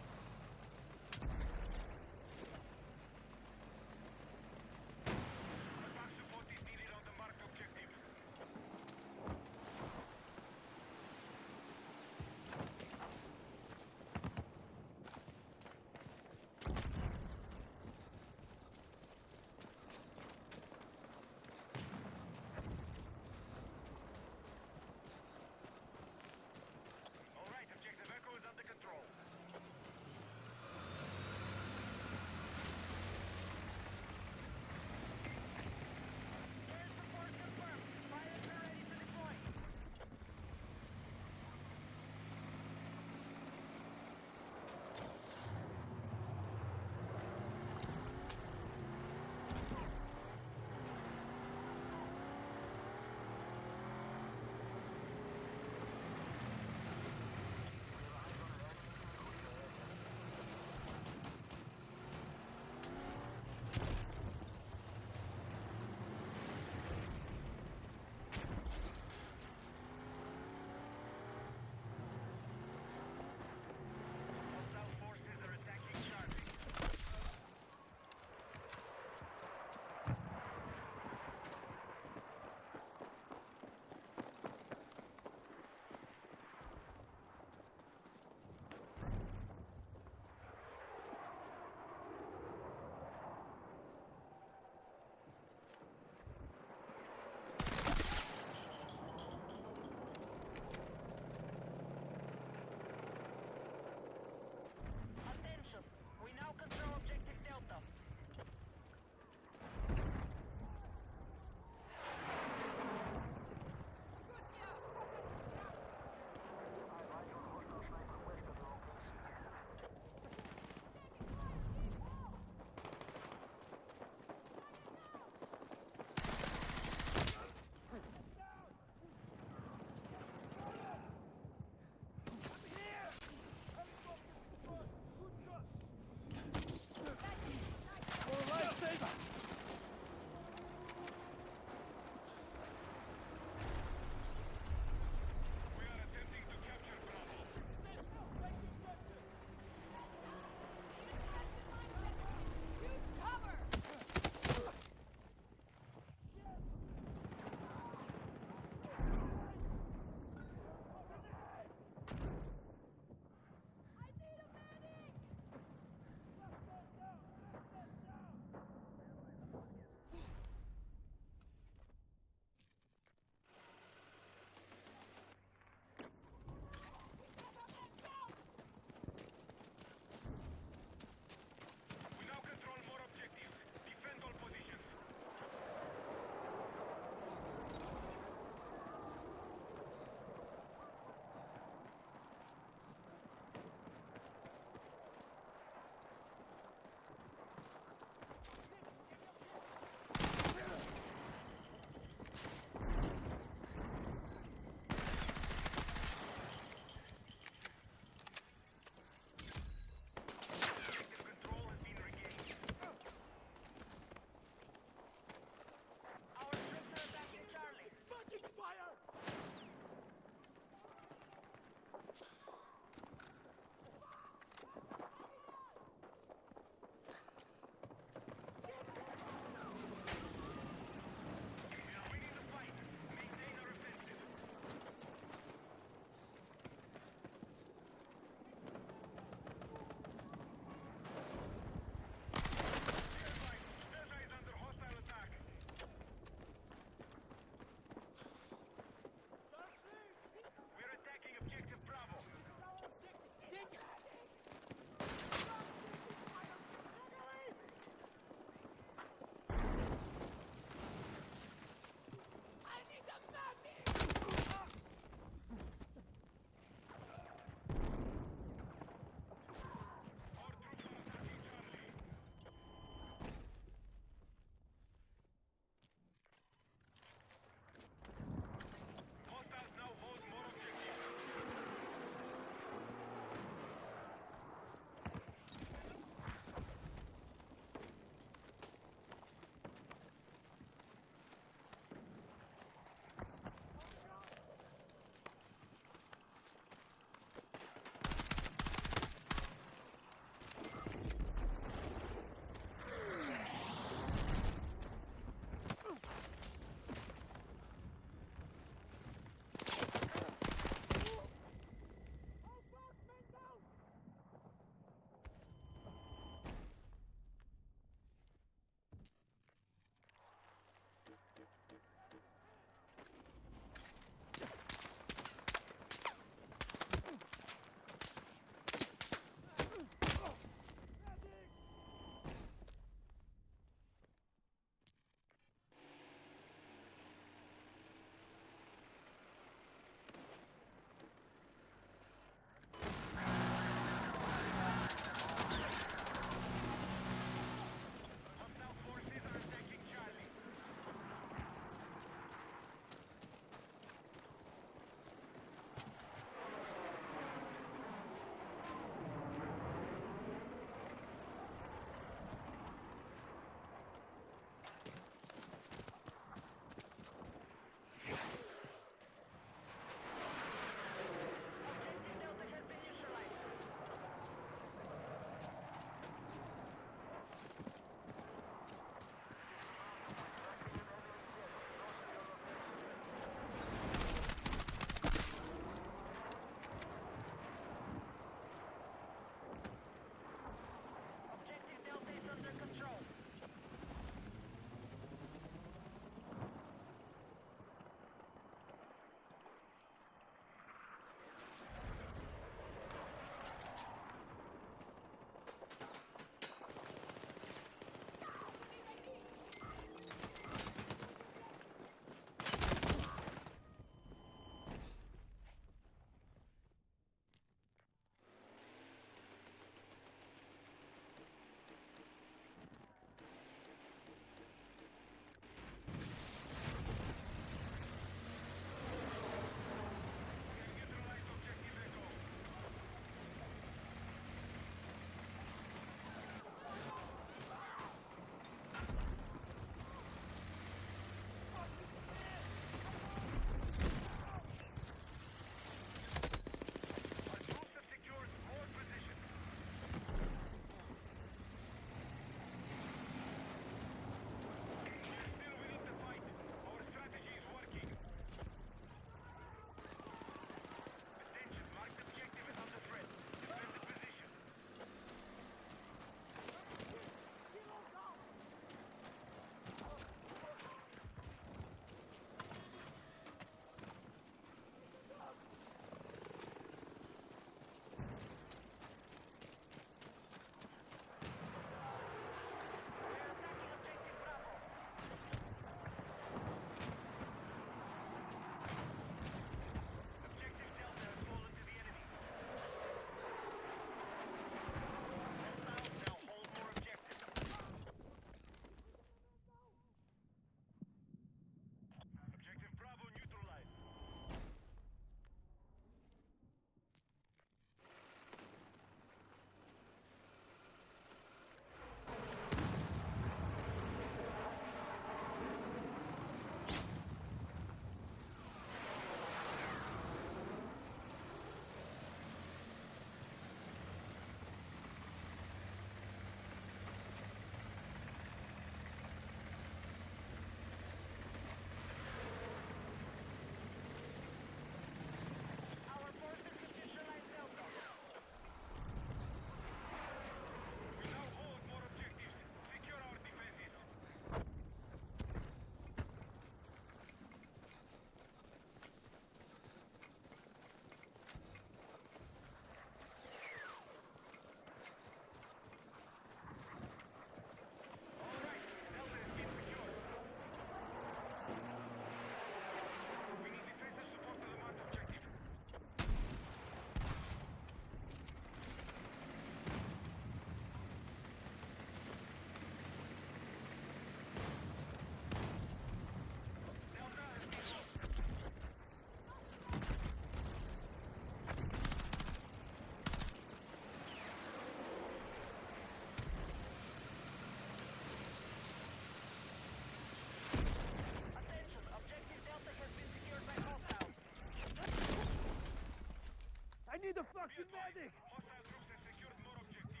need a Be fucking advised, medic! hostile troops have secured more objectives.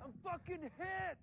I'm fucking hit!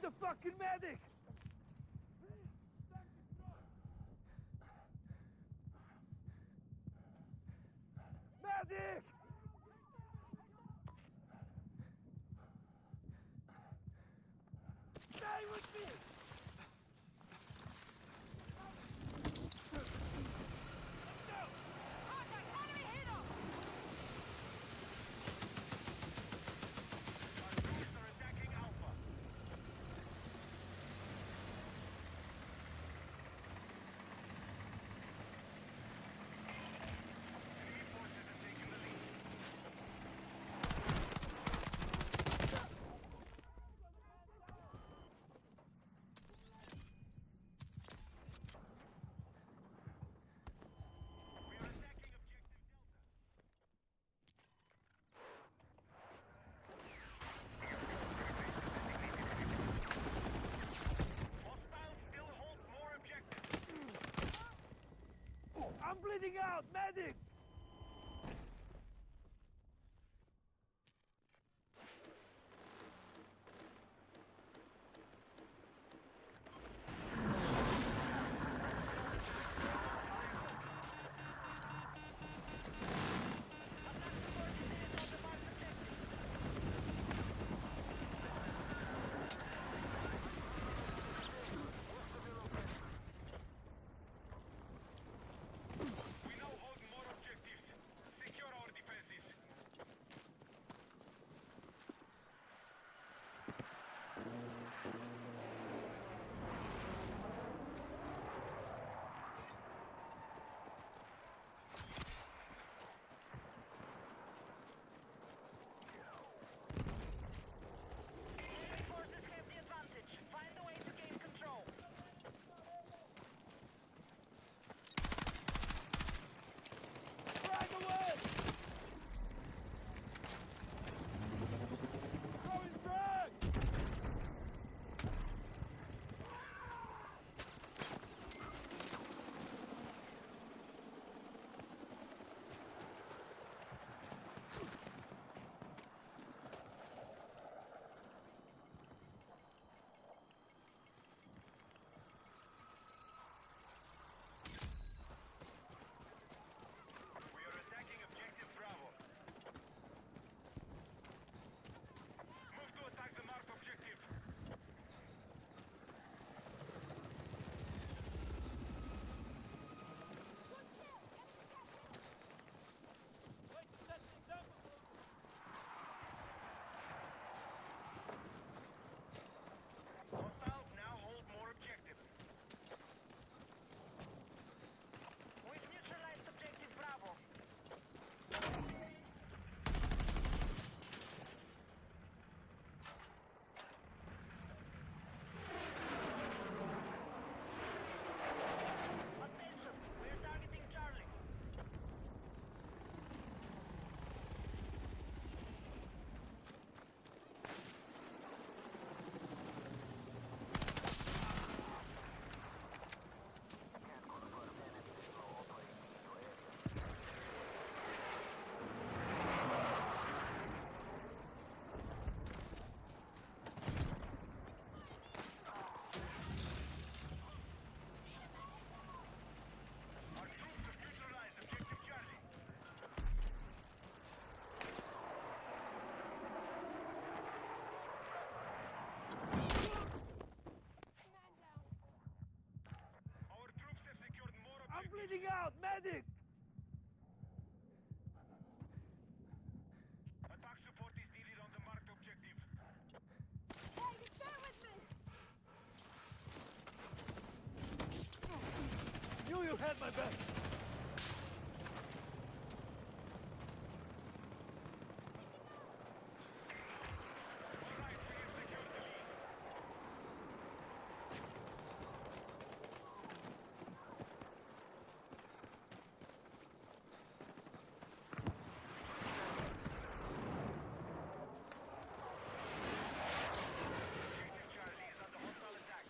the fucking medic! Medic! Stay with me! Contact! Enemy helo! Our troops are attacking Alpha. Enemy forces have taken the lead. We are attacking objective Delta. Hostiles still hold more objectives. I'm bleeding out! Medic! We now hold more objectives. Secure our defenses. Enemy forces have the advantage. Find a way to gain control. Frag away! Throwing frag! We are attacking objective Bravo. Move to attack the marked objective. Wait, set the example! Hostiles now hold more objectives. We've neutralized objective Bravo. Attention! We're targeting Charlie. Our troops have neutralized objective Charlie. Man down. Our troops have secured more I'm objectives. bleeding out! Medic! Attack support is needed on the marked objective. Hey, you stay with me! Knew you had my back! All right, we have secured the lead. Objective Charlie is under hostile attack.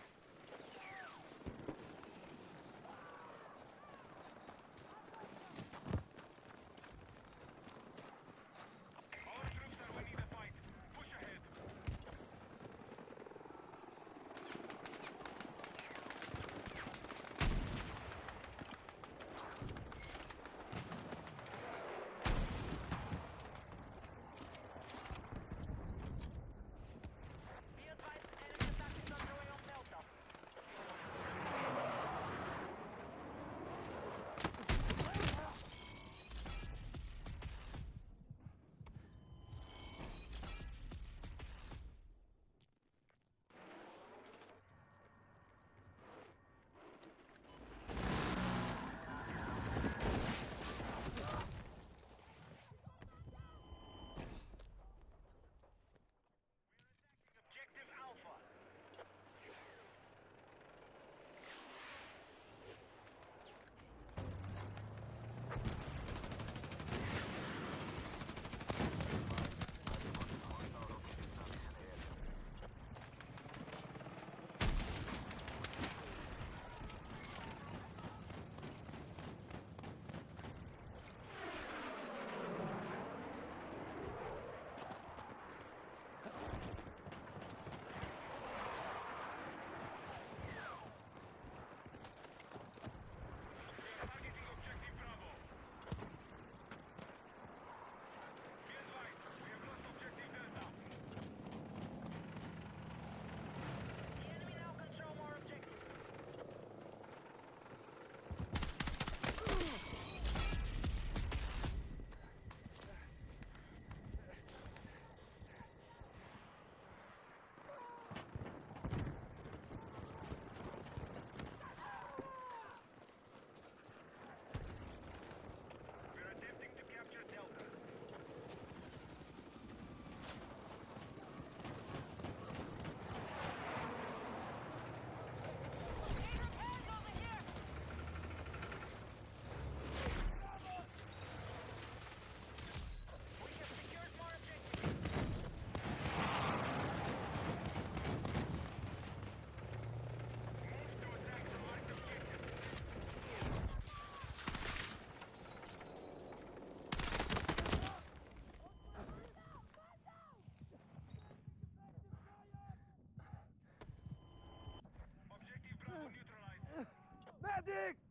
Medic!